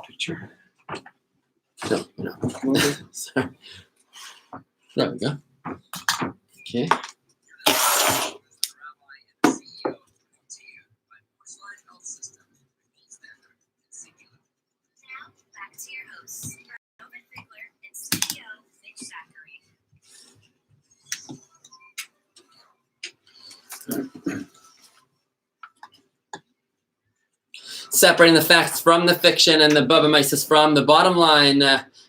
Picture. No. Sorry. There we go. Okay. Separating the facts from the fiction and the Bubba Mises from the bottom line.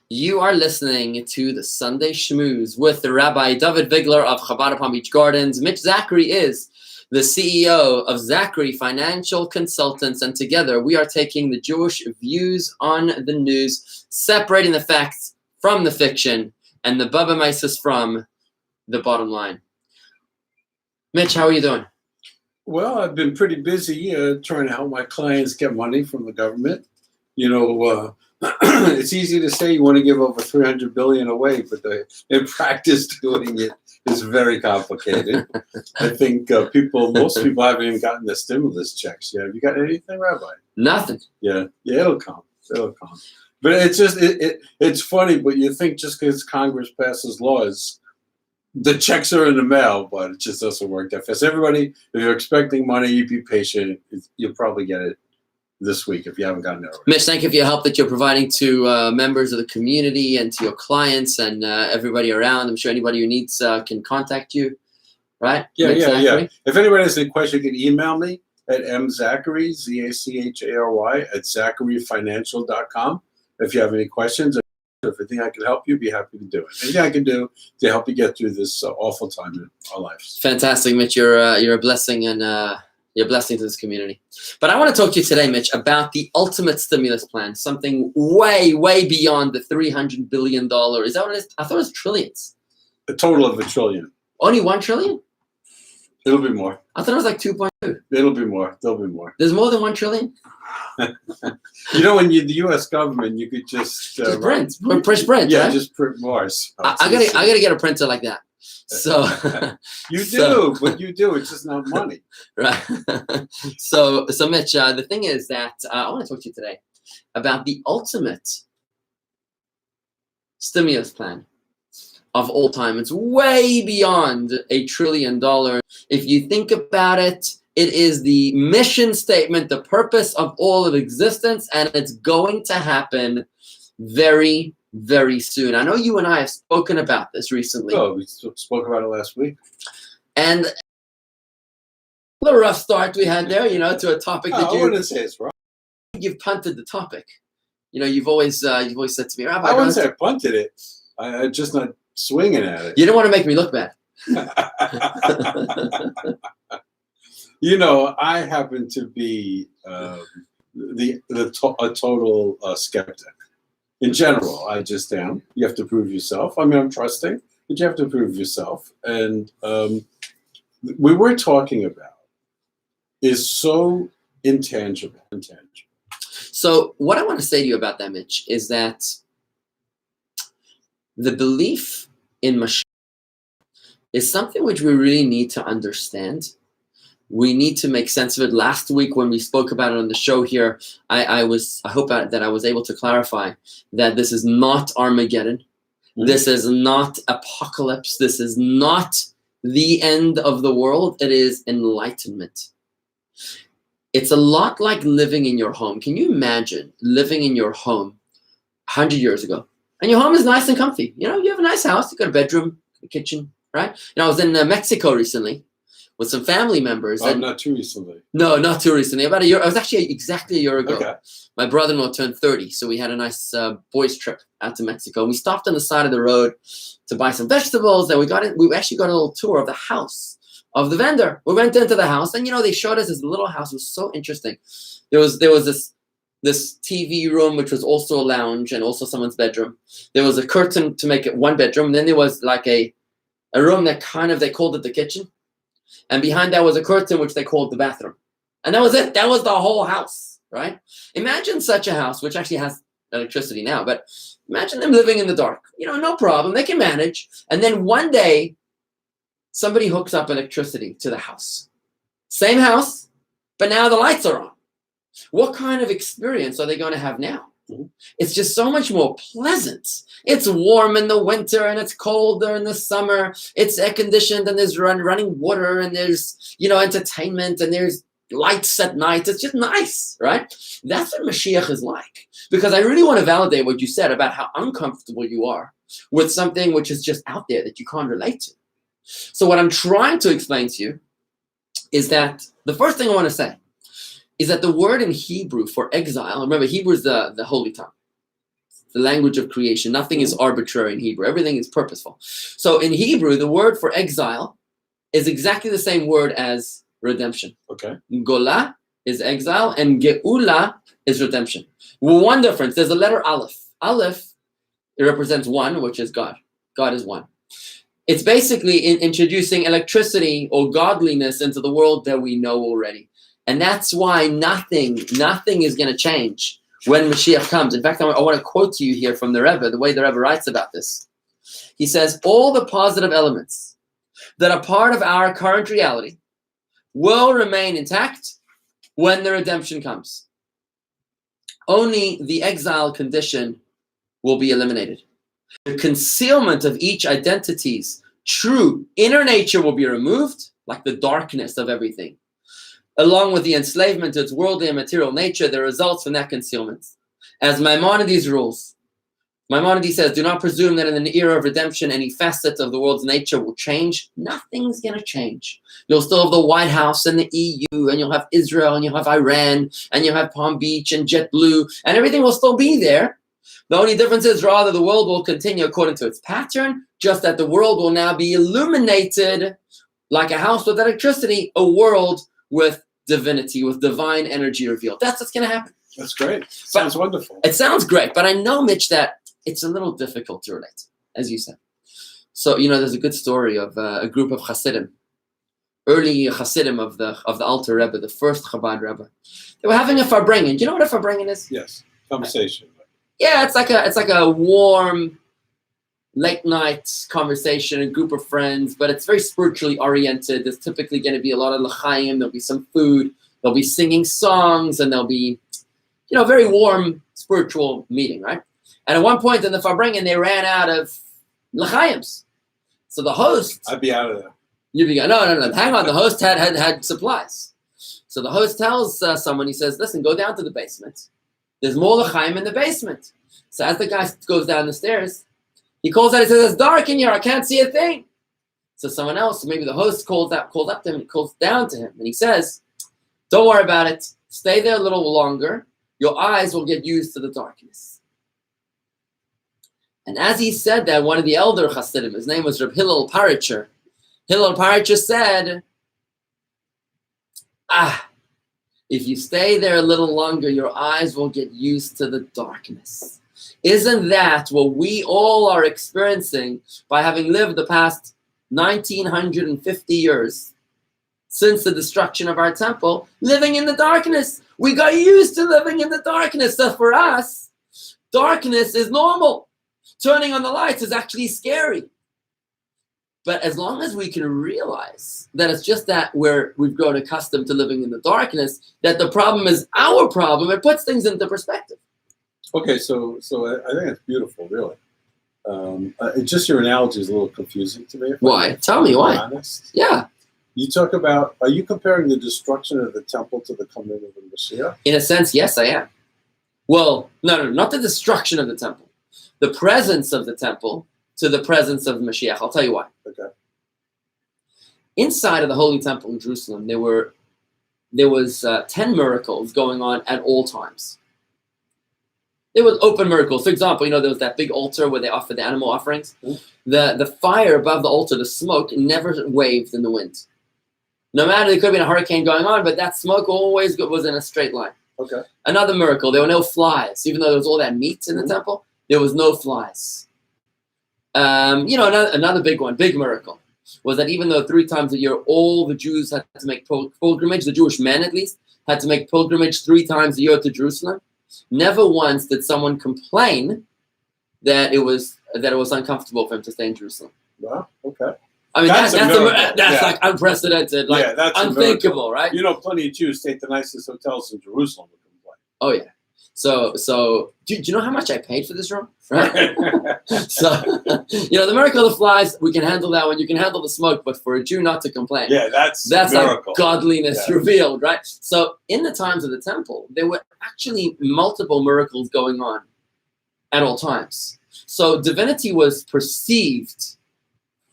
You are listening to the Sunday Schmooze with the Rabbi David Vigler of Chabad Palm Beach Gardens. Mitch Zachary is the CEO of Zachary Financial Consultants, and together we are taking the Jewish views on the news, separating the facts from the fiction and the Bubba Mises from the bottom line. Mitch, how are you doing? Well, I've been pretty busy trying to help my clients get money from the government. You know, it's easy to say you want to give over $300 billion away, but in practice doing it is very complicated. I think most people haven't even gotten their stimulus checks yet. Have you got anything, Rabbi? Nothing. Yeah, it'll come. But it's just it's funny, but you think just because Congress passes laws, the checks are in the mail, but it just doesn't work that fast. Everybody, if you're expecting money, you be patient. You'll probably get it this week if you haven't gotten it already. Mitch, thank you for your help that you're providing to members of the community and to your clients and everybody around. I'm sure anybody who needs can contact you, right? Yeah. If anybody has any question, you can email me at mzachary, Zachary, at zacharyfinancial.com. If you have any questions. If I think I can help you, be happy to do it. Anything I can do to help you get through this awful time in our lives. Fantastic, Mitch. You're a blessing and you're a blessing to this community. But I want to talk to you today, Mitch, about the ultimate stimulus plan, something way, way beyond the $300 billion. Is that what it is? I thought it was trillions. A total of $1 trillion. Only $1 trillion? It'll be more. I thought it was like 2.2. It'll be more. There'll be more. There's more than $1 trillion? You know, when the U.S. government, you could just print. Push print. Yeah, right? just print more. So I gotta get a printer like that. So you do, but you do. It's just not money, right? So Mitch, the thing is that I want to talk to you today about the ultimate stimulus plan of all time. It's way beyond $1 trillion. If you think about it, it is the mission statement, the purpose of all of existence, and it's going to happen very, very soon. I know you and I have spoken about this recently. Oh, we spoke about it last week. And a little rough start we had there, to a topic that I wouldn't say it's wrong. You've punted the topic. You've always said to me, Rabbi, I wouldn't say I punted it. I'm just not swinging at it. You don't want to make me look bad. I happen to be a total skeptic. In general, I just am. You have to prove yourself. I mean, I'm trusting, but you have to prove yourself. And we were talking about is so intangible. So what I want to say to you about that, Mitch, is that the belief in Moshiach is something which we really need to understand. We need to make sense of it. Last week when we spoke about it on the show here, I hope that I was able to clarify that this is not Armageddon. Mm-hmm. This is not apocalypse. This is not the end of the world. It is enlightenment. It's a lot like living in your home. Can you imagine living in your home 100 years ago? And your home is nice and comfy. You have a nice house. You've got a bedroom, a kitchen, right? I was in Mexico recently with some family members. Oh, not too recently. No, not too recently. About a year. I was actually exactly a year ago. Okay. My brother-in-law turned 30, so we had a nice boys' trip out to Mexico. We stopped on the side of the road to buy some vegetables, and we actually got a little tour of the house of the vendor. We went into the house, and they showed us this little house. It was so interesting. There was this TV room, which was also a lounge and also someone's bedroom. There was a curtain to make it one bedroom. And then there was like a room that they called it the kitchen. And behind that was a curtain, which they called the bathroom. And that was it. That was the whole house, right? Imagine such a house, which actually has electricity now, but imagine them living in the dark. No problem. They can manage. And then one day, somebody hooks up electricity to the house. Same house, but now the lights are on. What kind of experience are they going to have now? Mhm. It's just so much more pleasant. It's warm in the winter and it's colder in the summer. It's air conditioned and there's running water and there's, entertainment and there's lights at night. It's just nice, right? That's what Mashiach is like. Because I really want to validate what you said about how uncomfortable you are with something which is just out there that you can't relate to. So what I'm trying to explain to you is that the first thing I want to say is that the word in Hebrew for exile, remember Hebrew is the holy tongue, the language of creation. Nothing is arbitrary in Hebrew. Everything is purposeful. So in Hebrew, the word for exile is exactly the same word as redemption. Okay. Gola is exile and Geula is redemption. Well, one difference, there's a letter Aleph. Aleph, it represents one, which is God. God is one. It's basically introducing electricity or godliness into the world that we know already. And that's why nothing is going to change when Mashiach comes. In fact, I want to quote to you here from the Rebbe, the way the Rebbe writes about this. He says, all the positive elements that are part of our current reality will remain intact when the redemption comes. Only the exile condition will be eliminated. The concealment of each identity's true inner nature will be removed, like the darkness of everything. Along with the enslavement to its worldly and material nature that results from that concealment. As Maimonides rules, Maimonides says, do not presume that in an era of redemption, any facet of the world's nature will change. Nothing's going to change. You'll still have the White House and the EU, and you'll have Israel, and you'll have Iran, and you'll have Palm Beach and JetBlue, and everything will still be there. The only difference is rather the world will continue according to its pattern, just that the world will now be illuminated like a house with electricity, a world with divinity, with divine energy revealed. That's what's going to happen. That's great. Sounds wonderful. It sounds great, but I know, Mitch, that it's a little difficult to relate, as you said. So, there's a good story of a group of Hasidim, early Hasidim of the Alter Rebbe, the first Chabad Rebbe. They were having a farbrengen. Do you know what a farbrengen is? Yes, conversation. Yeah, it's like a warm, late night conversation, a group of friends, but it's very spiritually oriented. There's typically going to be a lot of l'chaim. There'll be some food. They'll be singing songs, and there'll be, very warm spiritual meeting, right? And at one point in the farbrengen, they ran out of l'chaims. So the host, I'd be out of there. you'd be going, no, hang on. The host had supplies. So the host tells someone, he says, listen, go down to the basement. There's more l'chaim in the basement. So as the guy goes down the stairs, he calls out, he says, it's dark in here, I can't see a thing. So someone else, maybe the host calls up to him, and calls down to him, and he says, don't worry about it. Stay there a little longer. Your eyes will get used to the darkness. And as he said that, one of the elder Hasidim, his name was Reb Hillel Paritcher, Hillel Paritcher said, if you stay there a little longer, your eyes will get used to the darkness. Isn't that what we all are experiencing by having lived the past 1950 years since the destruction of our temple, living in the darkness? We got used to living in the darkness. So for us, darkness is normal. Turning on the lights is actually scary. But as long as we can realize that it's just that we've grown accustomed to living in the darkness, that the problem is our problem, it puts things into perspective. Okay, so I think it's beautiful, really. It's just your analogy is a little confusing to me. Why? Tell me why. Honest. Yeah. You talk about, are you comparing the destruction of the temple to the coming of the Moshiach? In a sense, yes, I am. Well, no, not the destruction of the temple. The presence of the temple to the presence of Moshiach. I'll tell you why. Okay. Inside of the Holy Temple in Jerusalem, there was 10 miracles going on at all times. There were open miracles. For example, there was that big altar where they offered the animal offerings. Mm-hmm. The fire above the altar, the smoke, never waved in the wind. No matter, there could have been a hurricane going on, but that smoke always was in a straight line. Okay. Another miracle, there were no flies. Even though there was all that meat in the temple, there was no flies. Another big one, big miracle, was that even though 3 times a year all the Jews had to make pilgrimage, the Jewish men at least, had to make pilgrimage 3 times a year to Jerusalem, never once did someone complain that it was uncomfortable for him to stay in Jerusalem. Wow, okay. I mean, that's yeah. like unprecedented, like that's unthinkable, right? Plenty of Jews stay at the nicest hotels in Jerusalem would complain. Oh, yeah. So do you know how much I paid for this room? Right? So, the miracle of the flies, we can handle that one. You can handle the smoke, but for a Jew not to complain. Yeah, that's like godliness revealed, right? So in the times of the temple, there were actually multiple miracles going on at all times. So divinity was perceived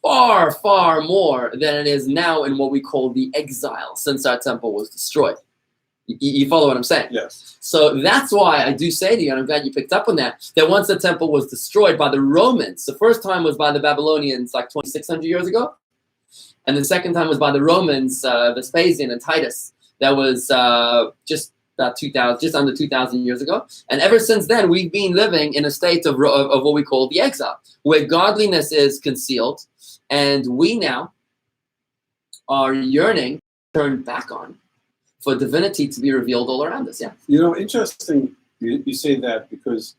far, far more than it is now in what we call the exile, since our temple was destroyed. You follow what I'm saying? Yes. So that's why I do say to you, and I'm glad you picked up on that once the temple was destroyed by the Romans, the first time was by the Babylonians like 2,600 years ago. And the second time was by the Romans, Vespasian and Titus. That was just under 2,000 years ago. And ever since then, we've been living in a state of what we call the exile, where godliness is concealed. And we now are yearning to turn back on for divinity to be revealed all around us. Yeah. Interesting you say that, because,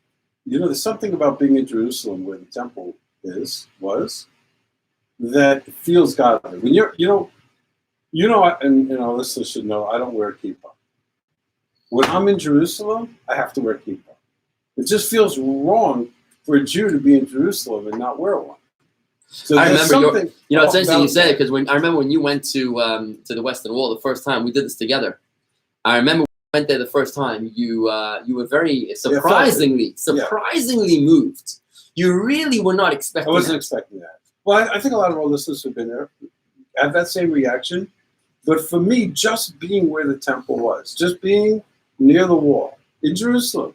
there's something about being in Jerusalem where the temple was, that feels godly. When and our listeners should know, I don't wear a kippah. When I'm in Jerusalem, I have to wear a kippah. It just feels wrong for a Jew to be in Jerusalem and not wear one. So I remember it's interesting you said it, because I remember when you went to the Western Wall the first time, we did this together. I remember when we went there the first time, you were very surprisingly moved. You really were not expecting I wasn't expecting that. Well, I think a lot of our listeners who've been there have that same reaction. But for me, just being where the temple was, just being near the wall in Jerusalem.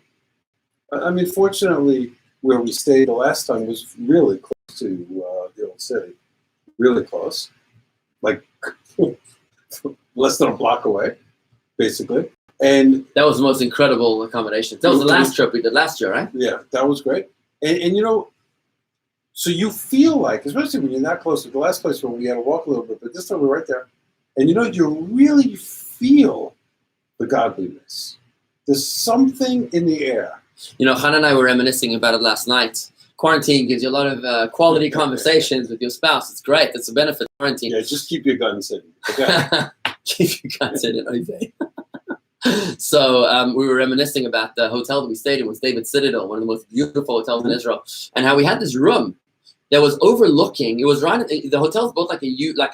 I mean, fortunately, where we stayed the last time was really close to the old city. Really close. Like less than a block away, basically. And that was the most incredible accommodation. That was the last trip we did last year, right? Yeah, that was great. And so you feel like, especially when you're that close to the last place where we had to walk a little bit, but this time we're right there. And you really feel the godliness. There's something in the air. Han and I were reminiscing about it last night. Quarantine gives you a lot of quality conversations with your spouse. It's great. That's a benefit of quarantine. Yeah, just keep your guns in. Okay? Keep your guns in, okay. So we were reminiscing about the hotel that we stayed in. It was David Citadel, one of the most beautiful hotels in Israel, and how we had this room that was overlooking. It was right. The hotel's built like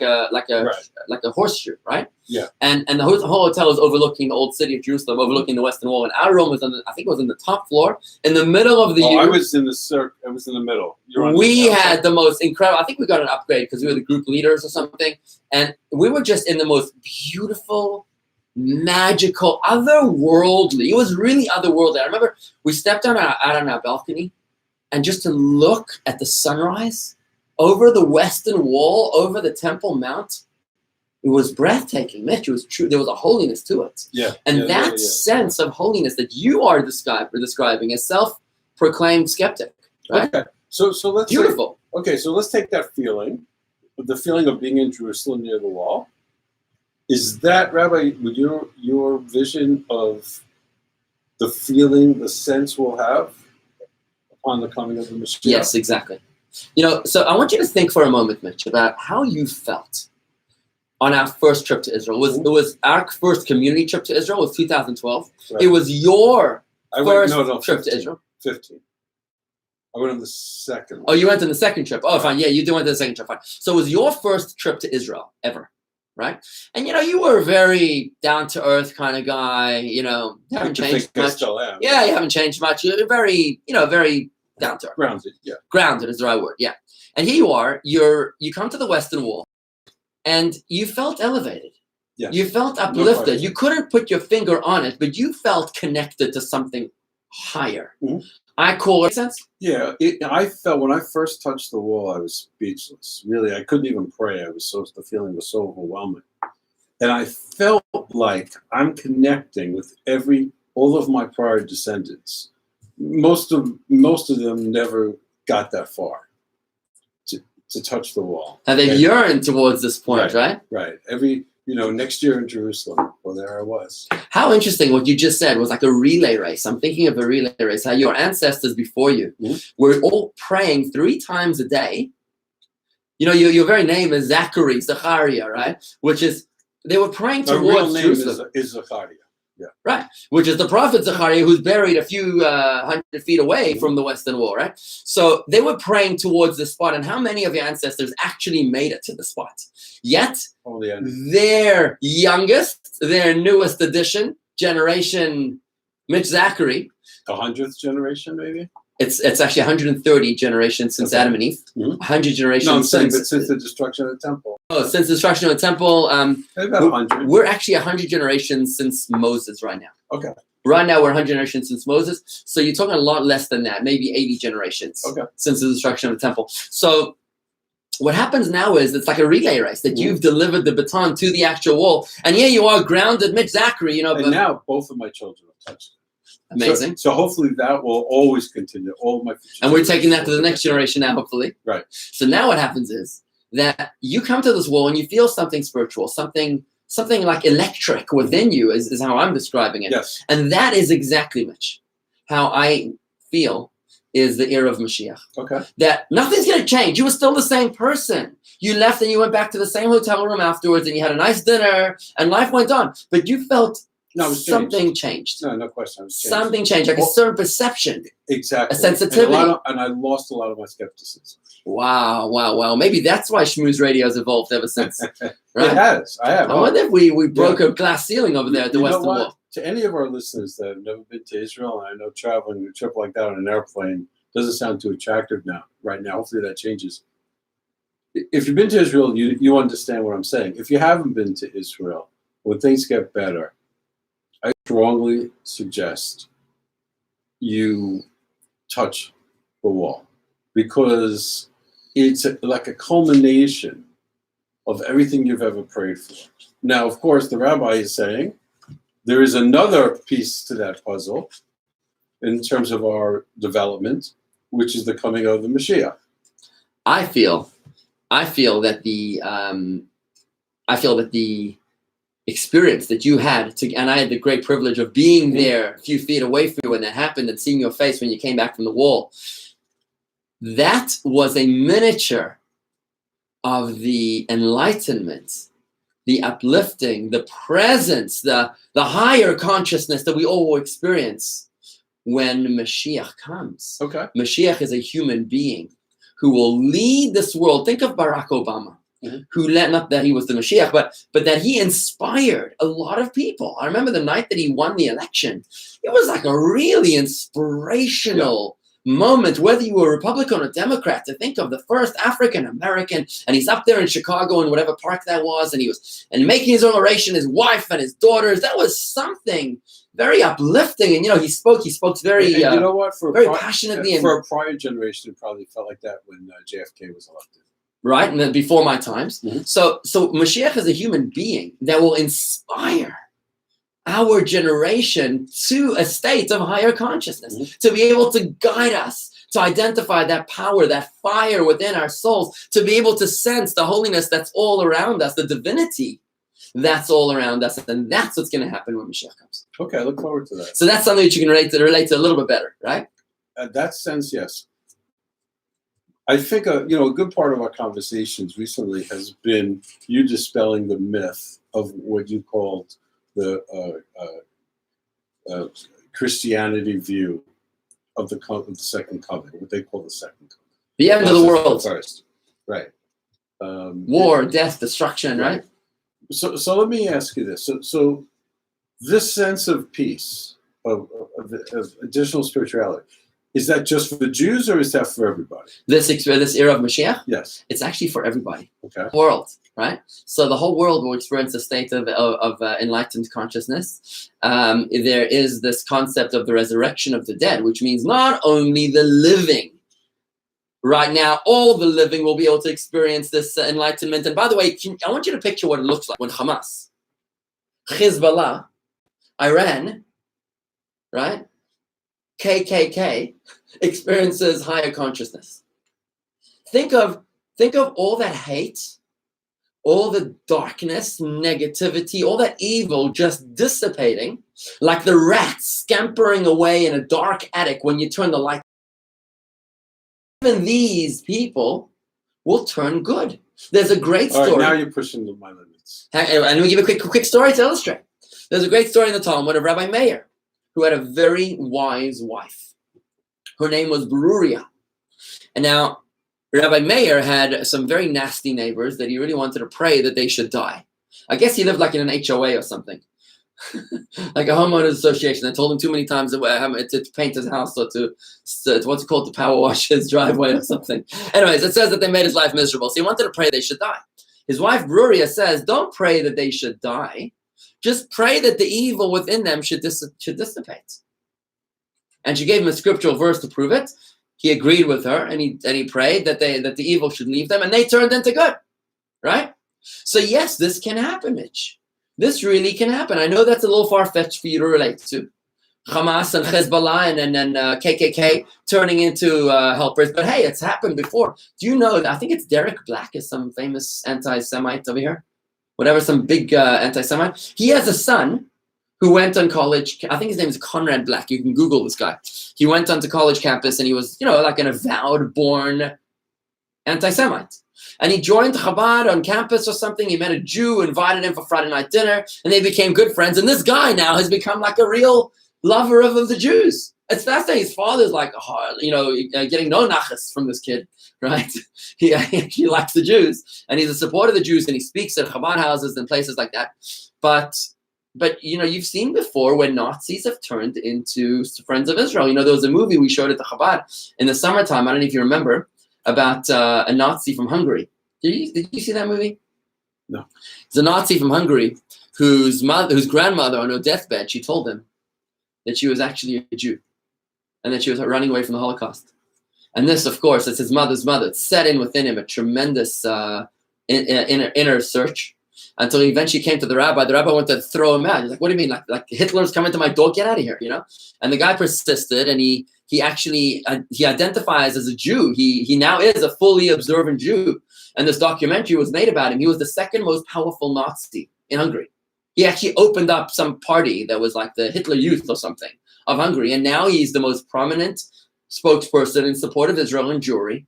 a horseshoe, right? Yeah. And the whole hotel is overlooking the old city of Jerusalem, overlooking the Western Wall. And our room was I think it was in the top floor, in the middle of the. Oh, I was in the circle. I was in the middle. We had the most incredible. I think we got an upgrade because we were the group leaders or something, and we were just in the most beautiful, magical, otherworldly. It was really otherworldly. I remember we stepped out on our balcony. And just to look at the sunrise over the Western Wall, over the Temple Mount, it was breathtaking, Mitch. It was true. There was a holiness to it. Yeah. And that sense of holiness that you are describing as self-proclaimed skeptic. Right? Okay. So let's beautiful. So let's take that feeling, the feeling of being in Jerusalem near the wall. Is that, Rabbi, with your vision of the feeling, the sense we'll have on the coming of the Moshiach? Yes, exactly. So I want you to think for a moment, Mitch, about how you felt on our first trip to Israel. It was our first community trip to Israel. It was 2012. Right. It was your first trip to Israel. 15. I went on the second one. Oh, you went on the second trip. Oh, fine. Yeah, you did went to the second trip. Fine. So it was your first trip to Israel ever, right? And you were a very down-to-earth kind of guy. Haven't changed much. I still am. Yeah, you haven't changed much. You're very, very down to earth. Grounded, yeah. Grounded is the right word, yeah. And here you are, you come to the Western Wall, and you felt elevated. Yeah. You felt uplifted. You couldn't put your finger on it, but you felt connected to something higher. Mm-hmm. I call it sense? Yeah, I felt when I first touched the wall, I was speechless. Really, I couldn't even pray. The feeling was so overwhelming. And I felt like I'm connecting with all of my prior descendants. Most of them never got that far to touch the wall. And they yearned towards this point, right? Right. Next year in Jerusalem, well, there I was. How interesting what you just said was like a relay race. I'm thinking of a relay race, how your ancestors before you were all praying 3 times a day. Your very name is Zachariah, right? Which is, they were praying towards Jerusalem. Jerusalem. Is Zachariah. Yeah. Right. Which is the prophet Zechariah, who's buried a few 100 feet away from the Western Wall, right? So they were praying towards the spot, and how many of your ancestors actually made it to the spot? Yet, their youngest, their newest addition, generation Mitch Zachary. The 100th generation, maybe? It's actually 130 generations since Adam and Eve. 100 generations. No, I'm saying, but since the destruction of the temple. Oh, since the destruction of the temple, about 100. We're actually 100 generations since Moses right now. Okay. Right now, we're 100 generations since Moses. So you're talking a lot less than that, maybe 80 generations since the destruction of the temple. So what happens now is it's like a relay race that you've delivered the baton to the actual wall. And here you are, grounded, Mitch Zachary, you know. And now both of my children have touched it. Amazing. So hopefully that will always continue. All my and we're taking that to the next generation now, hopefully. Right. So now what happens is that you come to this wall and you feel something spiritual, something like electric within you is how I'm describing it. Yes. And that is exactly, Mitch, how I feel is the era of Moshiach. Okay. That nothing's going to change. You were still the same person. You left and you went back to the same hotel room afterwards and you had a nice dinner and life went on. But you felt something changed. No question. Something changed, like a certain perception. Exactly. A sensitivity. And I lost a lot of my skepticism. Wow. Maybe that's why Schmooze Radio has evolved ever since. Right? It has. I have. I wonder if we broke a glass ceiling over there at the Western Wall. To any of our listeners that have never been to Israel, and I know traveling a trip like that on an airplane doesn't sound too attractive right now. Hopefully that changes. If you've been to Israel, you understand what I'm saying. If you haven't been to Israel, when things get better, I strongly suggest you touch the wall because it's like a culmination of everything you've ever prayed for. Now, of course, the rabbi is saying there is another piece to that puzzle in terms of our development, which is the coming of the Moshiach. I feel that the experience that you had and I had the great privilege of being there a few feet away from you when that happened and seeing your face when you came back from the wall. That was a miniature of the enlightenment, the uplifting, the presence, the higher consciousness that we all experience when Mashiach comes. Okay. Mashiach is a human being who will lead this world. Think of Barack Obama, who not that he was the Mashiach, but that he inspired a lot of people. I remember the night that he won the election. It was like a really inspirational moment, whether you were a Republican or Democrat, to think of the first African American, and he's up there in Chicago in whatever park that was, and making his oration, his wife and his daughters. That was something very uplifting, and he spoke very, you know what, very passionately. For a prior generation, it probably felt like that when JFK was elected. Right, and then before my times. So Moshiach is a human being that will inspire our generation to a state of higher consciousness, to be able to guide us, to identify that power, that fire within our souls, to be able to sense the holiness that's all around us, the divinity that's all around us, and that's what's going to happen when Mashiach comes. Okay, I look forward to that. So that's something that you can relate to a little bit better, right? That sense, yes. I think a good part of our conversations recently has been you dispelling the myth of what you called the Christianity view of the second coming, what they call the second coming. The end of the world. First. Right. War, death, destruction, right? So let me ask you this. So this sense of peace, of additional spirituality, is that just for the Jews or is that for everybody? This era of Mashiach? Yes. It's actually for everybody. Okay. World, right? So the whole world will experience a state of enlightened consciousness. There is this concept of the resurrection of the dead, which means not only the living. Right now, all the living will be able to experience this enlightenment. And by the way, I want you to picture what it looks like when Hamas, Hezbollah, Iran, right? KKK experiences higher consciousness. Think of all that hate, all the darkness, negativity, all that evil just dissipating, like the rats scampering away in a dark attic when you turn the light. Even these people will turn good. There's a great story. All right, now you're pushing my limits. And let me give a quick story to illustrate. There's a great story in the Talmud of Rabbi Meir, who had a very wise wife. Her name was Beruria. And now, Rabbi Meir had some very nasty neighbors that he really wanted to pray that they should die. I guess he lived like in an HOA or something. Like a homeowners association. I told him too many times to paint his house or to what's it called, to power wash his driveway or something. Anyways, it says that they made his life miserable. So he wanted to pray they should die. His wife Beruria says, don't pray that they should die. Just pray that the evil within them should dissipate. And she gave him a scriptural verse to prove it. He agreed with her, and he prayed that the evil should leave them, and they turned into good, right? So yes, this can happen, Mitch. This really can happen. I know that's a little far-fetched for you to relate to. Hamas and Hezbollah and KKK turning into helpers. But hey, it's happened before. Do you know, I think it's Derek Black is some famous anti-Semite over here. Whatever, some big anti-Semite. He has a son who went on college. I think his name is Conrad Black. You can Google this guy. He went onto college campus and he was, like an avowed born anti-Semite. And he joined Chabad on campus or something. He met a Jew, invited him for Friday night dinner, and they became good friends. And this guy now has become like a real lover of the Jews. It's fascinating. His father's like, getting no nachas from this kid, right? He likes the Jews, and he's a supporter of the Jews, and he speaks at Chabad houses and places like that. But you've seen before when Nazis have turned into friends of Israel. There was a movie we showed at the Chabad in the summertime. I don't know if you remember, about a Nazi from Hungary. Did you see that movie? No. It's a Nazi from Hungary whose grandmother on her deathbed, she told him that she was actually a Jew and that she was running away from the Holocaust. And this, of course, it's his mother's mother. It set in within him a tremendous inner search until he eventually came to the rabbi. The rabbi wanted to throw him out. He's like, what do you mean? Like Hitler's coming to my door? Get out of here, And the guy persisted, and he actually identifies as a Jew. He now is a fully observant Jew. And this documentary was made about him. He was the second most powerful Nazi in Hungary. He actually opened up some party that was like the Hitler Youth or something of Hungary. And now he's the most prominent spokesperson in support of Israel and Jewry,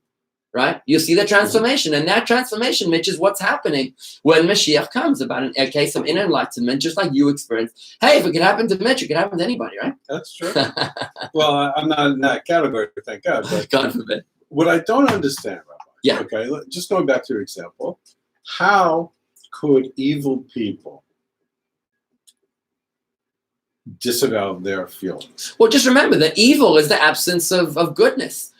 right? You see the transformation. And that transformation, Mitch, is what's happening when Moshiach comes, about a case of inner enlightenment, just like you experienced. Hey, if it could happen to Mitch, it could happen to anybody, right? That's true. Well, I'm not in that category, thank God. But God forbid. What I don't understand, Rabbi, yeah. Okay, just going back to your example, how could evil people disavow their feelings? Well, just remember that evil is the absence of goodness.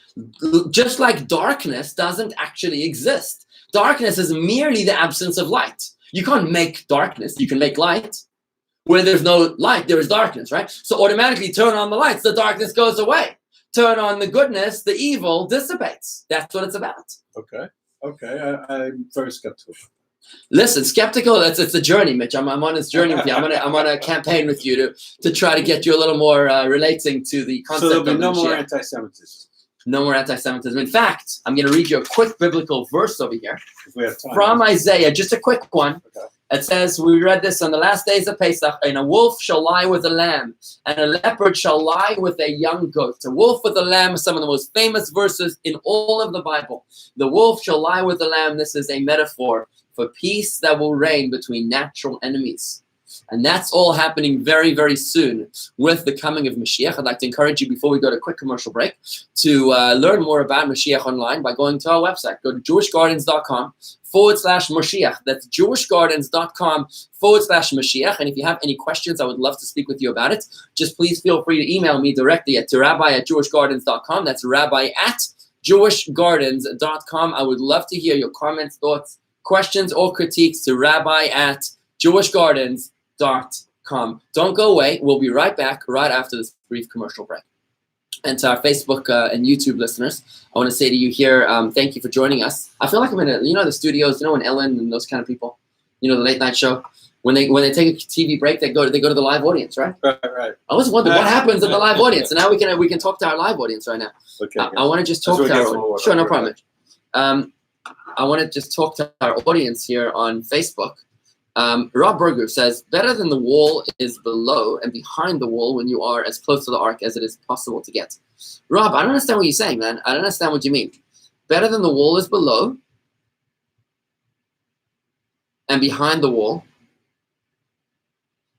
Just like darkness doesn't actually exist. Darkness is merely the absence of light. You can't make darkness. You can make light. Where there's no light, there is darkness, right? So automatically turn on the lights, the darkness goes away. Turn on the goodness, the evil dissipates. That's what it's about. Okay. I'm very skeptical. Listen, skeptical, it's a journey, Mitch. I'm on this journey with you. I'm on a campaign with you to try to get you a little more relating to the concept of So there'll be no Mashiach. more anti-Semitism. No more anti-Semitism. In fact, I'm going to read you a quick biblical verse over here If we have time. from Isaiah, just a quick one. Okay. It says, we read this on the last days of Pesach, and a wolf shall lie with a lamb, and a leopard shall lie with a young goat. A wolf with a lamb is some of the most famous verses in all of the Bible. The wolf shall lie with the lamb. This is a metaphor for peace that will reign between natural enemies. And that's all happening very, very soon with the coming of Mashiach. I'd like to encourage you, before we go to a quick commercial break, to learn more about Mashiach online by going to our website. Go to jewishgardens.com/Moshiach. That's jewishgardens.com/Moshiach. And if you have any questions, I would love to speak with you about it. Just please feel free to email me directly at rabbi@jewishgardens.com. That's rabbi@jewishgardens.com. I would love to hear your comments, thoughts, questions, or critiques to rabbi@jewishgardens.com. Don't go away. We'll be right back right after this brief commercial break. And to our Facebook and YouTube listeners, I want to say to you here, thank you for joining us. I feel like I'm in the studios, when Ellen and those kind of people, the late night show, when they take a TV break, they go to the live audience, right? Right. I always wonder what happens at the live audience. And now we can talk to our live audience right now. Okay. I want to just talk to our audience. Sure, no problem. I want to just talk to our audience here on Facebook. Rob Berger says, better than the wall is below and behind the wall when you are as close to the ark as it is possible to get. Rob, I don't understand what you're saying, man. I don't understand what you mean. Better than the wall is below and behind the wall.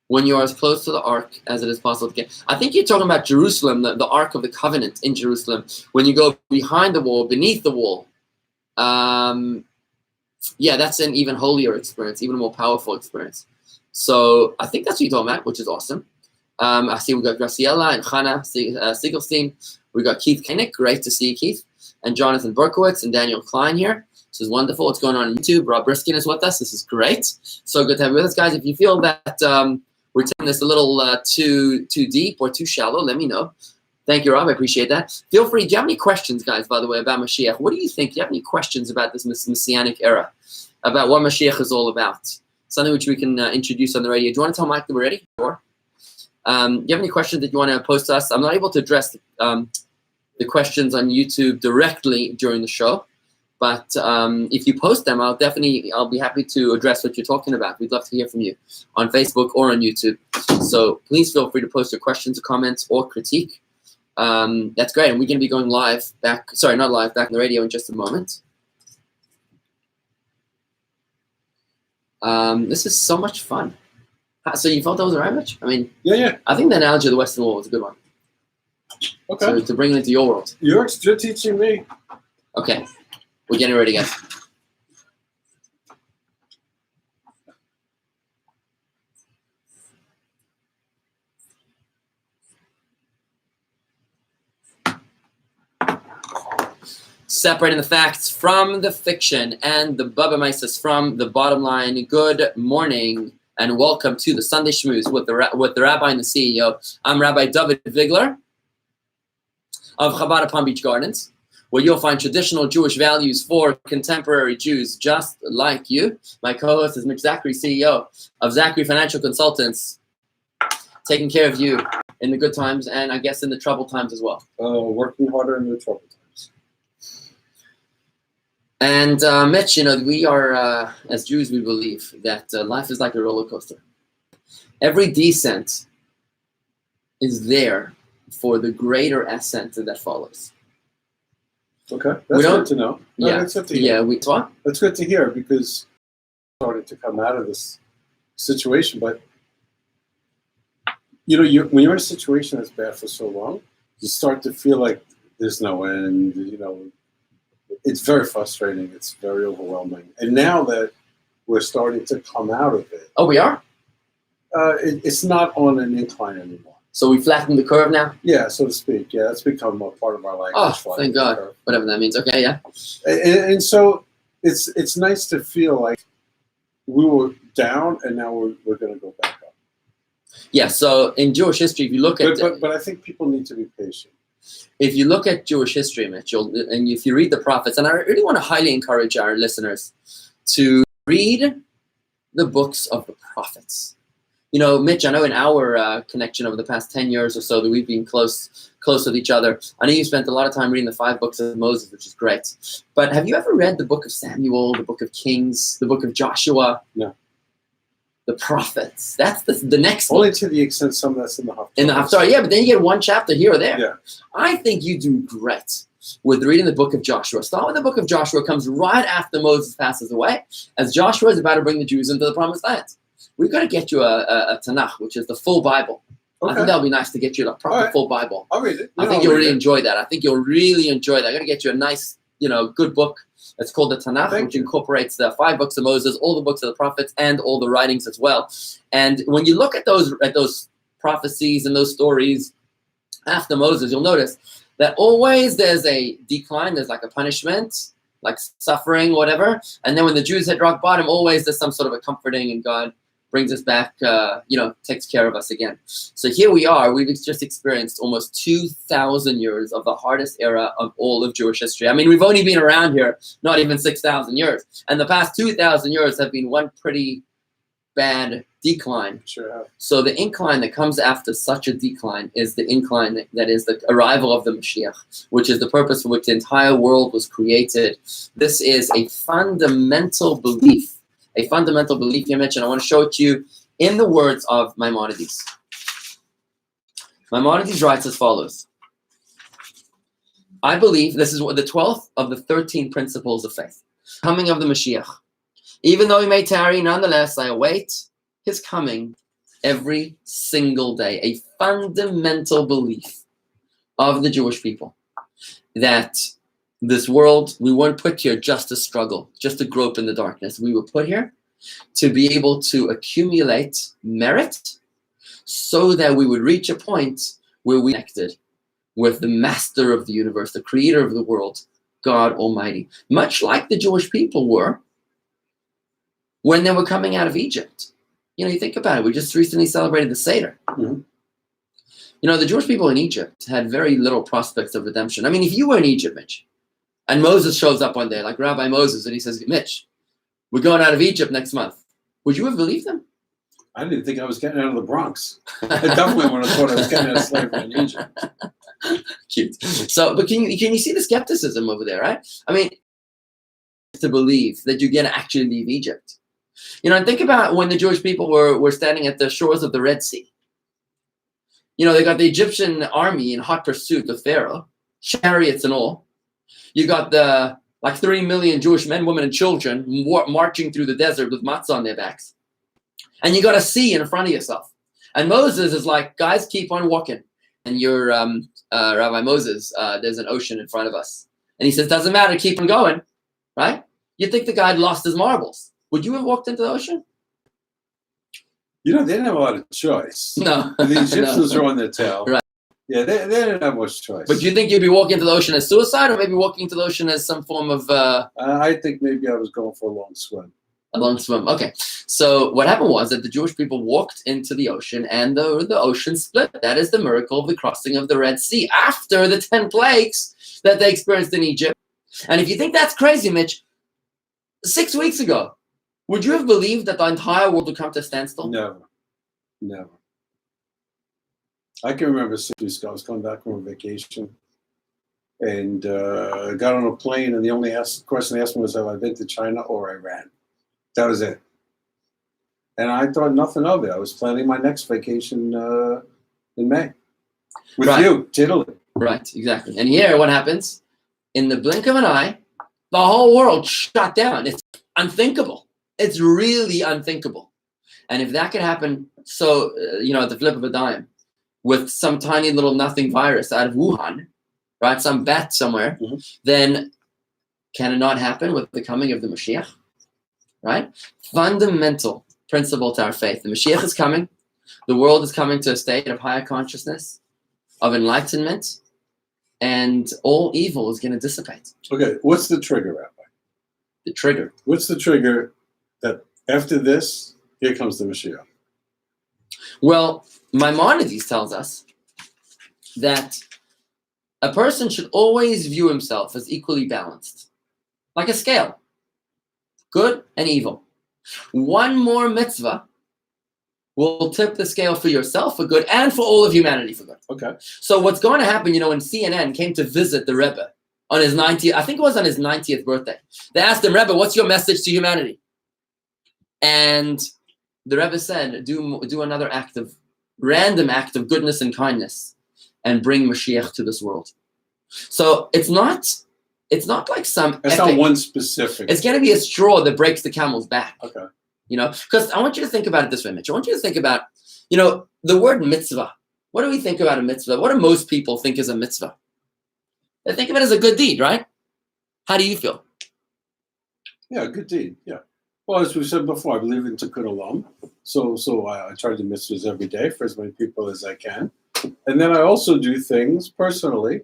when you are as close to the ark as it is possible to get. I think you're talking about Jerusalem, the Ark of the Covenant in Jerusalem. When you go behind the wall, beneath the wall, yeah, that's an even holier experience, even a more powerful experience. So I think that's what you're talking about, which is awesome. I see we got Graciela and Hannah Siegelstein. We got Keith Koenig. Great to see you, Keith. And Jonathan Berkowitz and Daniel Klein here. This is wonderful. What's going on YouTube? Rob Briskin is with us. This is great. So good to have you with us, guys. If you feel that we're taking this a little too deep or too shallow, let me know. Thank you, Rob. I appreciate that. Feel free. Do you have any questions, guys, by the way, about Moshiach? What do you think? Do you have any questions about this Messianic era, about what Moshiach is all about? Something which we can introduce on the radio. Do you want to tell Mike that we're ready? Sure. Do you have any questions that you want to post to us? I'm not able to address the questions on YouTube directly during the show, but if you post them, I'll be happy to address what you're talking about. We'd love to hear from you on Facebook or on YouTube. So please feel free to post your questions or comments or critique. That's great. And we're going to be going back in the radio in just a moment. This is so much fun. So you felt that was the right much? I mean, yeah. I think the analogy of the Western wall was a good one. Okay. So to bring it into your world. You're teaching me. Okay. We're getting ready, guys. Separating the facts from the fiction and the Baba Mises from the bottom line. Good morning and welcome to the Sunday Schmooze with the Rabbi and the CEO. I'm Rabbi David Vigler of Chabad of Palm Beach Gardens, where you'll find traditional Jewish values for contemporary Jews just like you. My co-host is Mitch Zachary, CEO of Zachary Financial Consultants, taking care of you in the good times and I guess in the troubled times as well. Working harder in the troubled times. And Mitch, we are, as Jews, we believe that life is like a roller coaster. Every descent is there for the greater ascent that follows. Okay, that's good to know. No, Yeah, that's good to hear. what? That's good to hear because I started to come out of this situation. But when you're in a situation that's bad for so long, you start to feel like there's no end. It's very frustrating. It's very overwhelming. And now that we're starting to come out of it. Oh, we are? It's not on an incline anymore. So we flattened the curve now? Yeah, so to speak. Yeah, that's become a part of our language. Oh, thank God. Curve. Whatever that means. Okay, yeah. And so it's nice to feel like we were down and now we're going to go back up. Yeah, so in Jewish history, if you look at... But I think people need to be patient. If you look at Jewish history, Mitch, and if you read the prophets, and I really want to highly encourage our listeners to read the books of the prophets. Mitch, I know in our connection over the past 10 years or so that we've been close with each other, I know you spent a lot of time reading the 5 books of Moses, which is great. But have you ever read the book of Samuel, the book of Kings, the book of Joshua? No. The prophets. That's the next Only book. to the extent some that's in the Haftarah. In the Haftarah, yeah, but then you get one chapter here or there. Yeah. I think you do great with reading the book of Joshua. Start with the book of Joshua. Comes right after Moses passes away, as Joshua is about to bring the Jews into the promised land. We've got to get you a Tanakh, which is the full Bible. Okay. I think that would be nice to get you a proper full Bible. I'll read it. I think you'll really enjoy that. I think you'll really enjoy that. I'm going to get you a nice, good book. It's called the Tanakh, which incorporates the 5 books of Moses, all the books of the prophets, and all the writings as well. And when you look at those prophecies and those stories after Moses, you'll notice that always there's a decline. There's like a punishment, like suffering, whatever. And then when the Jews hit rock bottom, always there's some sort of a comforting, and God brings us back, takes care of us again. So here we are. We've just experienced almost 2,000 years of the hardest era of all of Jewish history. I mean, we've only been around here not even 6,000 years. And the past 2,000 years have been one pretty bad decline. Sure. So the incline that comes after such a decline is the incline that is the arrival of the Moshiach, which is the purpose for which the entire world was created. This is a fundamental belief here, Mitch, and I want to show it to you in the words of Maimonides. Maimonides writes as follows. I believe this is the 12th of the 13 principles of faith. Coming of the Moshiach. Even though he may tarry, nonetheless, I await his coming every single day, a fundamental belief of the Jewish people that this world, we weren't put here just to struggle, just to grope in the darkness. We were put here to be able to accumulate merit so that we would reach a point where we connected with the master of the universe, the creator of the world, God Almighty, much like the Jewish people were when they were coming out of Egypt. You know, you think about it, we just recently celebrated the Seder. Mm-hmm. You know, the Jewish people in Egypt had very little prospects of redemption. I mean, if you were in Egypt, Mitch, and Moses shows up one day, like Rabbi Moses, and he says, Mitch, we're going out of Egypt next month, would you have believed him? I didn't think I was getting out of the Bronx. I definitely would have thought I was getting out of slavery in Egypt. Cute. So, but can you see the skepticism over there, right? I mean, to believe that you're going to actually leave Egypt. You know, and think about when the Jewish people were standing at the shores of the Red Sea. You know, they got the Egyptian army in hot pursuit of Pharaoh, chariots and all. You got the 3 million Jewish men, women, and children marching through the desert with matzah on their backs. And you got a sea in front of yourself. And Moses is like, guys, keep on walking. And you're Rabbi Moses, there's an ocean in front of us. And he says, doesn't matter, keep on going, right? You'd think the guy had lost his marbles. Would you have walked into the ocean? You know, they didn't have a lot of choice. No. The Egyptians were on their tail. Right. Yeah, they didn't have much choice. But do you think you'd be walking into the ocean as suicide, or maybe walking into the ocean as some form of... I think maybe I was going for a long swim. A long swim. Okay. So what happened was that the Jewish people walked into the ocean, and the ocean split. That is the miracle of the crossing of the Red Sea after the 10 plagues that they experienced in Egypt. And if you think that's crazy, Mitch, 6 weeks ago, would you have believed that the entire world would come to a standstill? Never. I can remember 6 weeks ago, I was coming back from a vacation, and I got on a plane, and the only question they asked me was, have I been to China or Iran? That was it. And I thought nothing of it. I was planning my next vacation in May with you to Italy. Right, exactly. And here, what happens? In the blink of an eye, the whole world shut down. It's unthinkable. It's really unthinkable. And if that could happen, so, at the flip of a dime, with some tiny little nothing virus out of Wuhan, right, some bat somewhere, then can it not happen with the coming of the Moshiach? Right? Fundamental principle to our faith. The Moshiach is coming. The world is coming to a state of higher consciousness, of enlightenment, and all evil is going to dissipate. Okay, what's the trigger, Rabbi? The trigger. What's the trigger that after this, here comes the Moshiach? Well, Maimonides tells us that a person should always view himself as equally balanced, like a scale, good and evil. One more mitzvah will tip the scale for yourself for good and for all of humanity for good. Okay. So what's going to happen, when CNN came to visit the Rebbe on his 90th, I think it was on his 90th birthday, they asked him, Rebbe, what's your message to humanity? And the Rebbe said, do another random act of goodness and kindness and bring Moshiach to this world. So it's not like some It's epic, not one specific. It's going to be a straw that breaks the camel's back. Okay. Because I want you to think about it this way, Mitch. I want you to think about, the word mitzvah. What do we think about a mitzvah? What do most people think is a mitzvah? They think of it as a good deed, right? How do you feel? Yeah, good deed. Yeah. Well, as we said before, I believe in tikkun olam. So I try to do mitzvahs every day for as many people as I can. And then I also do things personally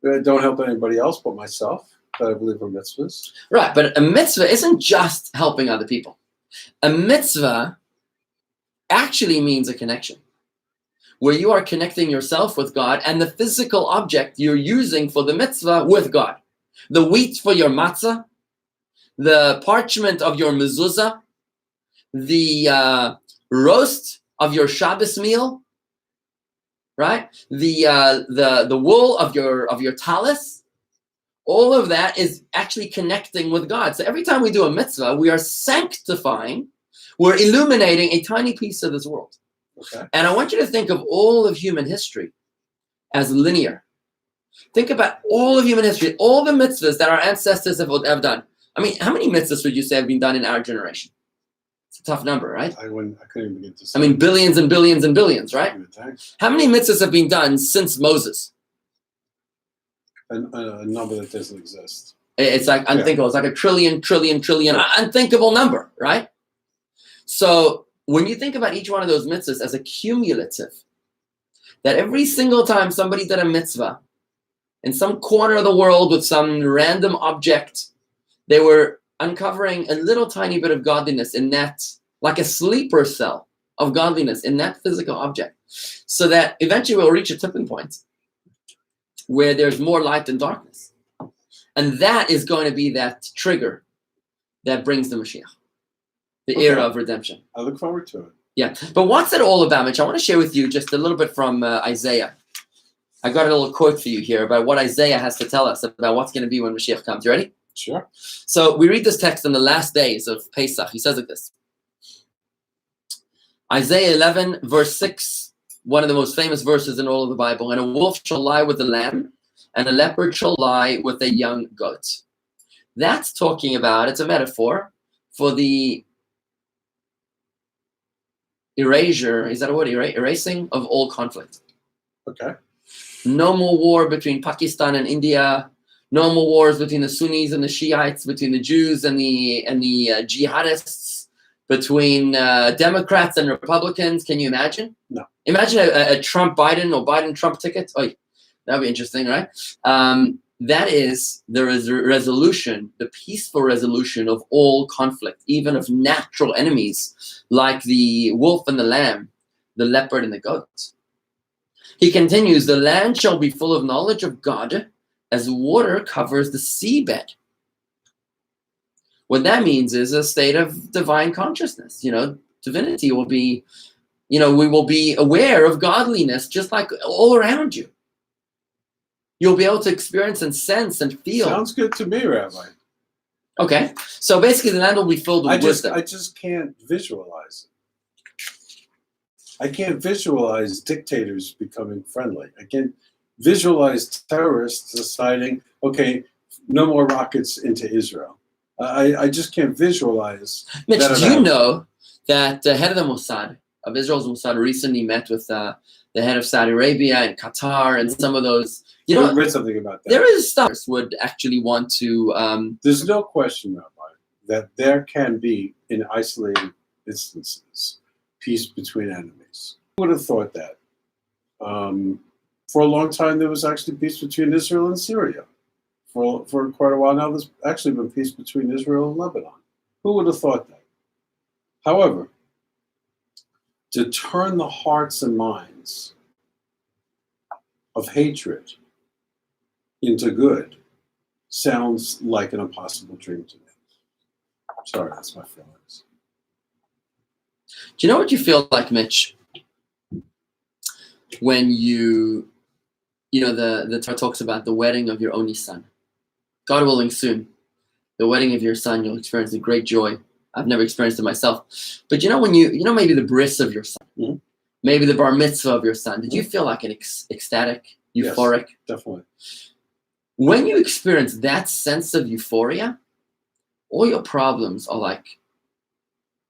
that don't help anybody else but myself, that I believe are mitzvahs. Right, but a mitzvah isn't just helping other people. A mitzvah actually means a connection, where you are connecting yourself with God and the physical object you're using for the mitzvah with God. The wheat for your matzah, the parchment of your mezuzah, the roast of your Shabbos meal, right? The wool of your talis. All of that is actually connecting with God. So every time we do a mitzvah, we are sanctifying, we're illuminating a tiny piece of this world. Okay. And I want you to think of all of human history as linear. Think about all of human history, all the mitzvahs that our ancestors have done. I mean, how many mitzvahs would you say have been done in our generation? tough number, right? I couldn't even begin to say. I mean, billions and billions and billions, right? Thanks. How many mitzvahs have been done since Moses? A number that doesn't exist. It's like unthinkable. It's like a trillion, unthinkable number, right? So when you think about each one of those mitzvahs as a cumulative, that every single time somebody did a mitzvah in some corner of the world with some random object, they were uncovering a little tiny bit of godliness in that, like a sleeper cell of godliness in that physical object, so that eventually we'll reach a tipping point where there's more light than darkness. And that is going to be that trigger that brings the Moshiach, the era of redemption. I look forward to it. Yeah. But what's it all about, Mitch? I want to share with you just a little bit from Isaiah. I got a little quote for you here about what Isaiah has to tell us about what's going to be when Mashiach comes. You ready? Sure. So we read this text in the last days of Pesach. He says like this. Isaiah 11, verse 6, one of the most famous verses in all of the Bible. And a wolf shall lie with a lamb, and a leopard shall lie with a young goat. That's talking about, it's a metaphor for the erasure, is that a word? Erasing of all conflict. Okay. No more war between Pakistan and India. No more wars between the Sunnis and the Shiites, between the Jews and the jihadists, between Democrats and Republicans. Can you imagine? No. Imagine a Trump-Biden or Biden-Trump ticket. Oh, that would be interesting, right? That is the resolution, the peaceful resolution of all conflict, even of natural enemies, like the wolf and the lamb, the leopard and the goat. He continues, the land shall be full of knowledge of God as water covers the seabed. What that means is a state of divine consciousness. Divinity will be, we will be aware of godliness just like all around you. You'll be able to experience and sense and feel. Sounds good to me, Rabbi. Okay. So basically the land will be filled with wisdom. I just can't visualize it. I can't visualize dictators becoming friendly. I can't visualize terrorists deciding, okay, no more rockets into Israel. I just can't visualize. Mitch, do you know that the head of the Mossad, of Israel's Mossad, recently met with the head of Saudi Arabia and Qatar and some of those. I read something about that. There is stuff would actually want to. There's no question, Rabbi, that there can be, in isolated instances, peace between enemies. Who would have thought that? For a long time, there was actually peace between Israel and Syria. For quite a while now, there's actually been peace between Israel and Lebanon. Who would have thought that? However, to turn the hearts and minds of hatred into good sounds like an impossible dream to me. Sorry, that's my feelings. Do you know what you feel like, Mitch? When the Torah talks about the wedding of your only son. God willing, soon, the wedding of your son, you'll experience a great joy. I've never experienced it myself. But when maybe the bris of your son, mm-hmm. maybe the bar mitzvah of your son, did you feel like an ecstatic, euphoric? Yes, definitely. When you experience that sense of euphoria, all your problems are like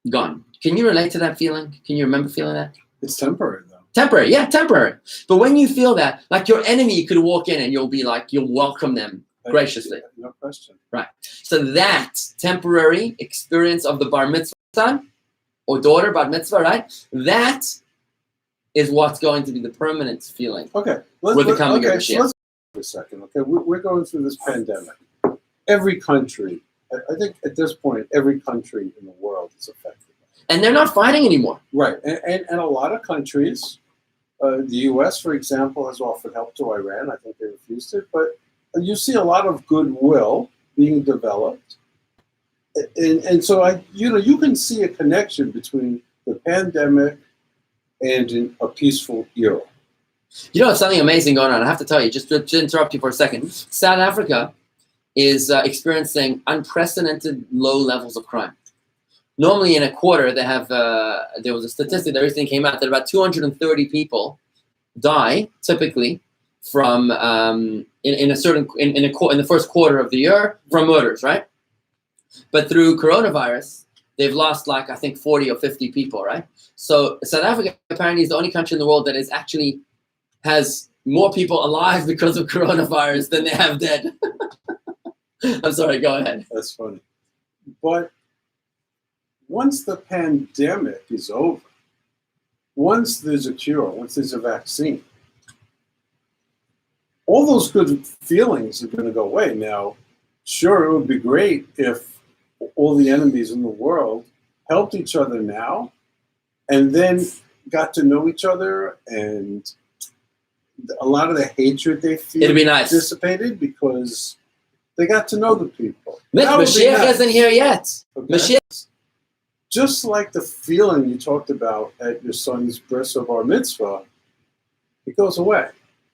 gone. Can you relate to that feeling? Can you remember feeling that? It's temporary, though. Temporary, yeah, temporary. But when you feel that, like your enemy could walk in and you'll be like, you'll welcome them graciously. No question. Right. So that temporary experience of the bar mitzvah son or daughter, bar mitzvah, right? That is what's going to be the permanent feeling. Okay. With the coming of Mashiach. Let's for a second. Okay, we're going through this pandemic. Every country, I think at this point, every country in the world is affected. And they're not fighting anymore. Right. And a lot of countries, the U.S., for example, has offered help to Iran. I think they refused it. But you see a lot of goodwill being developed. And so, you can see a connection between the pandemic and a peaceful era. It's something amazing going on. I have to tell you, just to interrupt you for a second. South Africa is experiencing unprecedented low levels of crime. Normally in a quarter, they have, there was a statistic that recently came out that about 230 people die, typically, from, in the first quarter of the year, from murders, right? But through coronavirus, they've lost like, I think 40 or 50 people, right? So South Africa apparently is the only country in the world that is actually has more people alive because of coronavirus than they have dead. I'm sorry, go ahead. That's funny. But once the pandemic is over, once there's a cure, once there's a vaccine, all those good feelings are going to go away. Now, sure, it would be great if all the enemies in the world helped each other now and then got to know each other, and a lot of the hatred they feel It'd be nice. dissipated because they got to know the people. Mashiach isn't here yet. Okay? Mashiach. Just like the feeling you talked about at your son's bris or bar mitzvah, it goes away.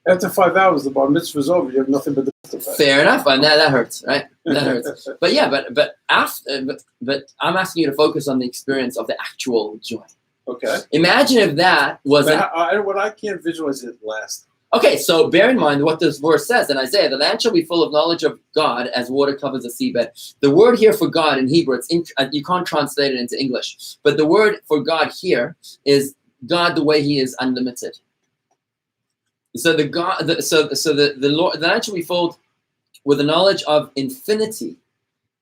After 5 hours, the bar mitzvah is over. You have nothing but the mitzvah. Fair enough, and that hurts, right? That hurts. But yeah, but I'm asking you to focus on the experience of the actual joy. Okay. Imagine if that wasn't. What I can't visualize it last. Okay, so bear in mind what this verse says in Isaiah: "The land shall be full of knowledge of God as water covers the seabed." The word here for God in Hebrew, you can't translate it into English, but the word for God here is God the way He is unlimited. So the Lord, the land shall be filled with the knowledge of infinity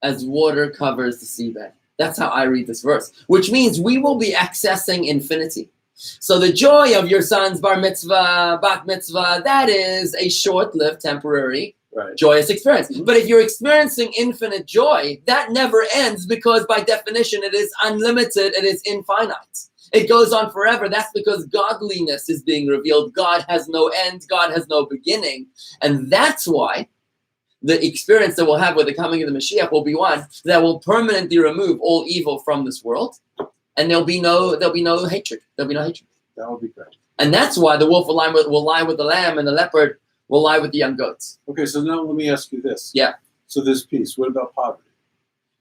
as water covers the seabed. That's how I read this verse, which means we will be accessing infinity. So the joy of your son's bar mitzvah, bat mitzvah, that is a short-lived, temporary, joyous experience. Mm-hmm. But if you're experiencing infinite joy, that never ends because by definition it is unlimited, it is infinite. It goes on forever. That's because godliness is being revealed. God has no end. God has no beginning. And that's why the experience that we'll have with the coming of the Moshiach will be one that will permanently remove all evil from this world. And there'll be no hatred. There'll be no hatred. That would be great. And that's why the wolf will lie with the lamb, and the leopard will lie with the young goats. Okay, so now let me ask you this. Yeah. So this piece, what about poverty?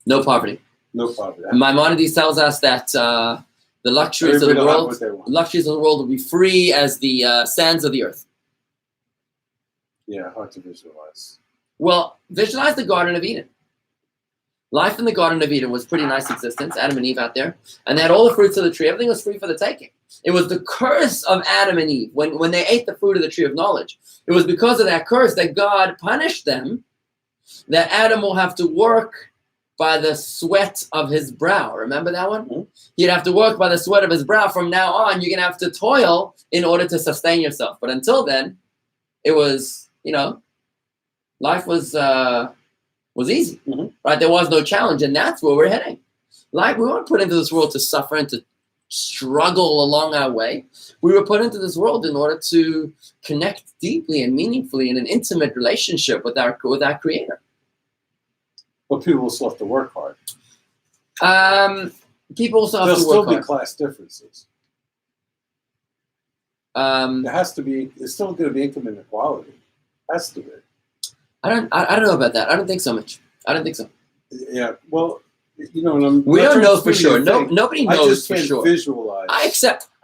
No poverty. No poverty. Maimonides tells us that the luxuries of the world will be free as the sands of the earth. Yeah, hard to visualize. Well, visualize the Garden of Eden. Life in the Garden of Eden was pretty nice existence, Adam and Eve out there, and they had all the fruits of the tree. Everything was free for the taking. It was the curse of Adam and Eve when they ate the fruit of the tree of knowledge. It was because of that curse that God punished them, that Adam will have to work by the sweat of his brow. Remember that one? Mm-hmm. You'd have to work by the sweat of his brow. From now on, you're going to have to toil in order to sustain yourself. But until then, it was, life was easy, mm-hmm. right? There was no challenge, and that's where we're heading. Like, we weren't put into this world to suffer and to struggle along our way. We were put into this world in order to connect deeply and meaningfully in an intimate relationship with our Creator. But people will still have to work hard. People also have to work hard. There'll still be class differences. There has to be. There's still going to be income inequality. Has to be. I don't know about that. I don't think so much. I don't think so. Yeah. Well, we don't know for sure. Nobody knows for sure. Visualize. I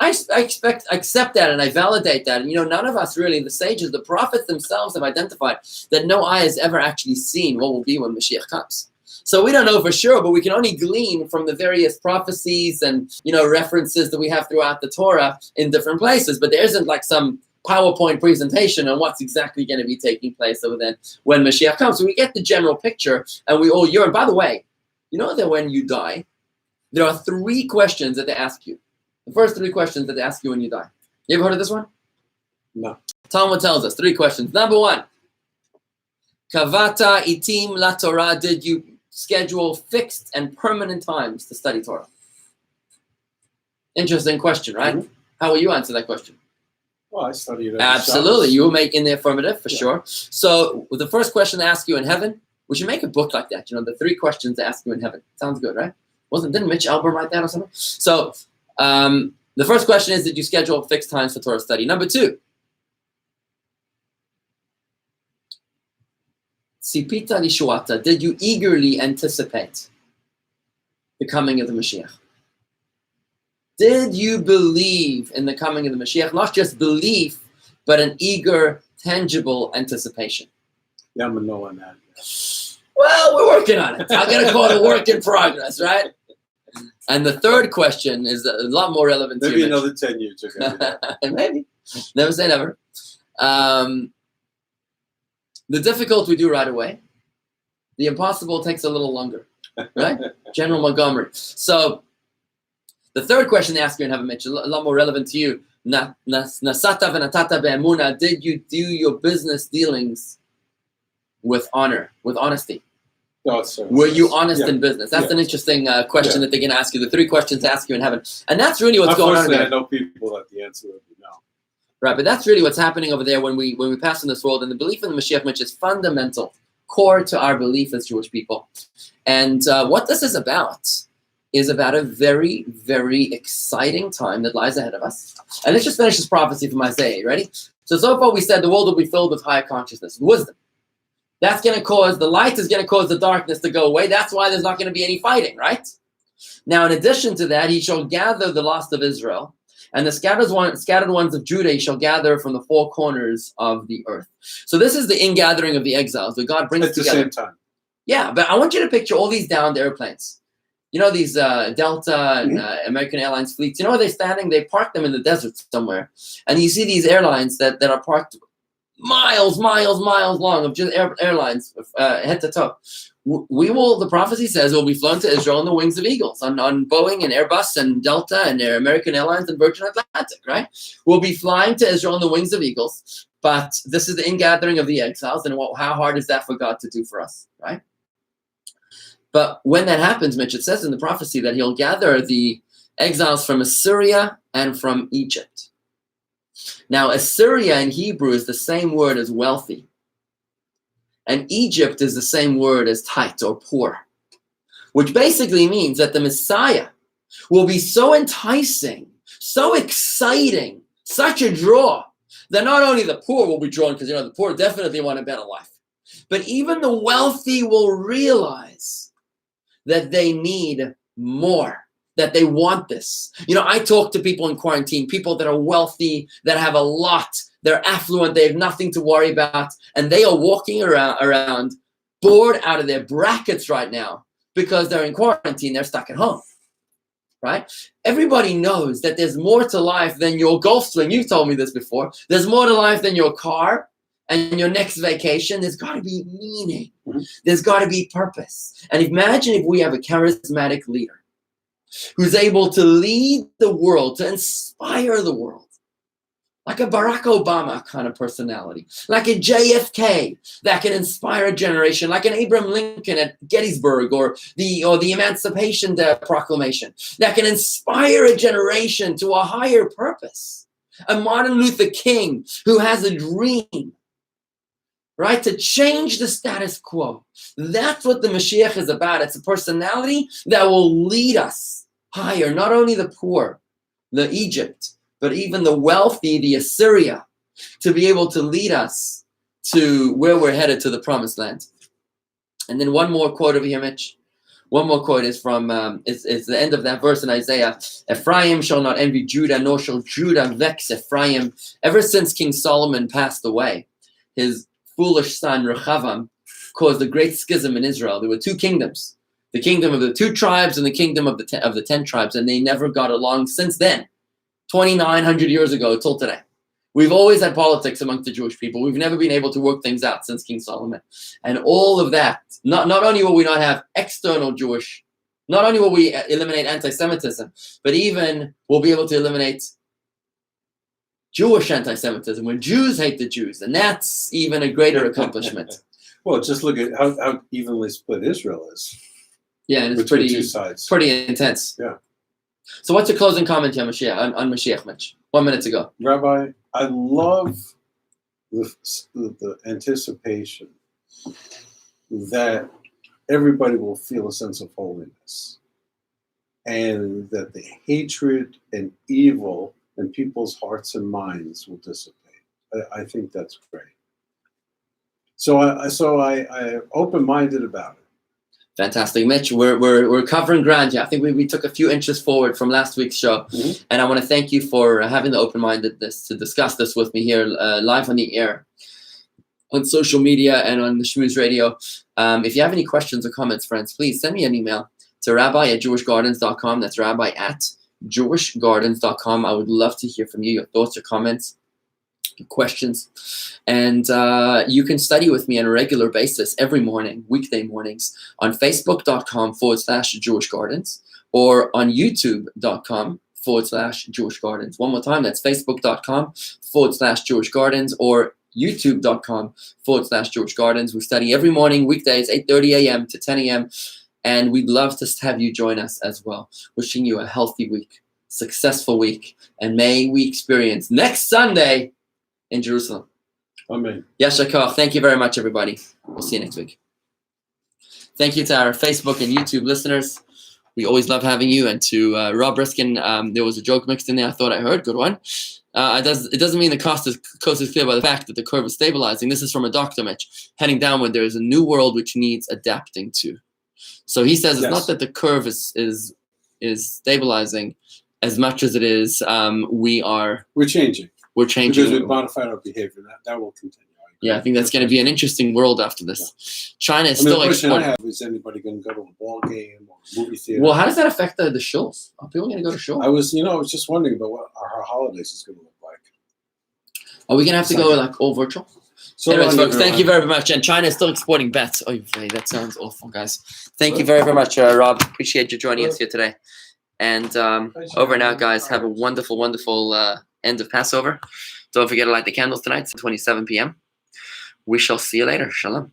accept that, and I validate that. And none of us really, the sages, the prophets themselves, have identified that no eye has ever actually seen what will be when Mashiach comes. So we don't know for sure, but we can only glean from the various prophecies and references that we have throughout the Torah in different places. But there isn't like some PowerPoint presentation on what's exactly going to be taking place over then when Mashiach comes. So we get the general picture, and we all yearn. By the way, you know that when you die, there are 3 questions that they ask you. The first 3 questions that they ask you when you die. You ever heard of this one? No. Talmud tells us 3 questions. Number 1, Kavata itim la Torah, did you schedule fixed and permanent times to study Torah? Interesting question, right? Mm-hmm. How will you answer that question? Well, I study it. Absolutely. You will make in the affirmative for sure. So the first question they ask you in heaven, we should make a book like that. The 3 questions they ask you in heaven. Sounds good, right? Didn't Mitch Albom write that or something? So the first question is, did you schedule fixed times for Torah study? Number 2, Tzipita lishuata, did you eagerly anticipate the coming of the Mashiach? Did you believe in the coming of the Mashiach? Not just belief, but an eager, tangible anticipation. Yeah, I'm a no on that. Well, we're working on it. I'm going to call it a work in progress, right? And the third question is a lot more relevant to you. Maybe another 10 years ago. Maybe. Never say never. The difficult we do right away. The impossible takes a little longer. Right? General Montgomery. So the third question they ask you in heaven, Mitch, a lot more relevant to you. Nasata v'natata be'emuna. Did you do your business dealings with honor, with honesty? Were you honest in business? That's an interesting question that they're going to ask you. The three questions to ask you in heaven. And that's really what's going on there. I know people that the answer would be no. Right, but that's really what's happening over there when we pass in this world. And the belief in the Moshiach, which is fundamental, core to our belief as Jewish people. And what this is about a very, very exciting time that lies ahead of us. And let's just finish this prophecy from Isaiah. Ready? So far we said the world will be filled with higher consciousness, wisdom. That's going to cause, the light is going to cause the darkness to go away. That's why there's not going to be any fighting, right? Now, in addition to that, he shall gather the lost of Israel, and the scattered ones of Judah he shall gather from the four corners of the earth. So this is the ingathering of the exiles that God brings together. At the same time. Yeah, but I want you to picture all these downed airplanes. You know, these Delta and American Airlines fleets, you know where they're standing? They park them in the desert somewhere. And you see these airlines that are parked miles long of just airlines head to toe. We will, the prophecy says, will be flown to Israel on the wings of eagles, on Boeing and Airbus and Delta and American Airlines and Virgin Atlantic, right? We'll be flying to Israel on the wings of eagles, but this is the ingathering of the exiles, and how hard is that for God to do for us, right? But when that happens, Mitch, it says in the prophecy that he'll gather the exiles from Assyria and from Egypt. Now, Assyria in Hebrew is the same word as wealthy. And Egypt is the same word as tight or poor. Which basically means that the Messiah will be so enticing, so exciting, such a draw, that not only the poor will be drawn, because, the poor definitely want a better life, but even the wealthy will realize that they need more. That they want this. I talk to people in quarantine, people that are wealthy, that have a lot, they're affluent, they have nothing to worry about, and they are walking around bored out of their brackets right now because they're in quarantine, they're stuck at home, right? Everybody knows that there's more to life than your golf swing. You've told me this before. There's more to life than your car and your next vacation. There's got to be meaning. There's got to be purpose. And imagine if we have a charismatic leader who's able to lead the world, to inspire the world, like a Barack Obama kind of personality, like a JFK that can inspire a generation, like an Abraham Lincoln at Gettysburg or the Emancipation Proclamation, that can inspire a generation to a higher purpose. A Martin Luther King who has a dream, right, to change the status quo. That's what the Moshiach is about. It's a personality that will lead us higher, not only the poor, the Egypt, but even the wealthy, the Assyria, to be able to lead us to where we're headed, to the promised land. And then one more quote over here, Mitch. One more quote is from, it's the end of that verse in Isaiah. Ephraim shall not envy Judah, nor shall Judah vex Ephraim. Ever since King Solomon passed away, his foolish son Rechavam caused a great schism in Israel. There were two kingdoms. The kingdom of the 2 tribes and the kingdom of the 10 tribes, and they never got along since then, 2,900 years ago till today. We've always had politics amongst the Jewish people. We've never been able to work things out since King Solomon. And all of that, not only will we not have external Jewish, not only will we eliminate anti-Semitism, but even we'll be able to eliminate Jewish anti-Semitism when Jews hate the Jews. And that's even a greater accomplishment. Well, just look at how evenly split Israel is. Yeah, and it's pretty intense. Yeah. So what's your closing comment here, Moshiach, on Moshiach, Mitch? 1 minute to go. Rabbi, I love the anticipation that everybody will feel a sense of holiness, and that the hatred and evil in people's hearts and minds will dissipate. I think that's great. So I open-minded about it. Fantastic, Mitch. We're covering ground here. I think we took a few inches forward from last week's show, and I want to thank you for having the open-mindedness to discuss this with me here live on the air, on social media, and on the Schmooze Radio. If you have any questions or comments, friends, please send me an email, to rabbi@jewishgardens.com. That's rabbi@jewishgardens.com. I would love to hear from you, your thoughts, your comments, your questions. And you can study with me on a regular basis every morning, weekday mornings, on facebook.com/Jewish Gardens or on youtube.com/Jewish Gardens. One more time, that's facebook.com/Jewish Gardens or youtube.com/Jewish Gardens. We study every morning, weekdays, 8:30 a.m. to 10 a.m. And we'd love to have you join us as well. Wishing you a healthy week, successful week, and may we experience next Sunday in Jerusalem. Amen. Yasher Koach. Thank you very much, everybody. We'll see you next week. Thank you to our Facebook and YouTube listeners. We always love having you. And to Rob Riskin, there was a joke mixed in there I thought I heard. Good one. It doesn't mean the coast is clear by the fact that the curve is stabilizing. This is from a doctor, Mitch. Heading downward, there is a new world which needs adapting to. So he says it's not that the curve is stabilizing as much as it is we're changing. We're changing. Because we've modified our behavior. That will continue. Yeah, I think that's going to be an interesting world after this. Yeah. China is still the question I have is anybody going to go to a ball game or a movie theater? Well, how does that affect the shows? Are people going to go to shows? I was just wondering about what our holidays is going to look like. Are we going to have to go all virtual? So anyways, folks, thank you very much. And China is still exporting bets. Oh, that sounds awful, guys. Thank you very, very much, Rob. Appreciate you joining us here today. And over and out, guys. Have a wonderful, wonderful end of Passover. Don't forget to light the candles tonight. It's 27 p.m. We shall see you later. Shalom.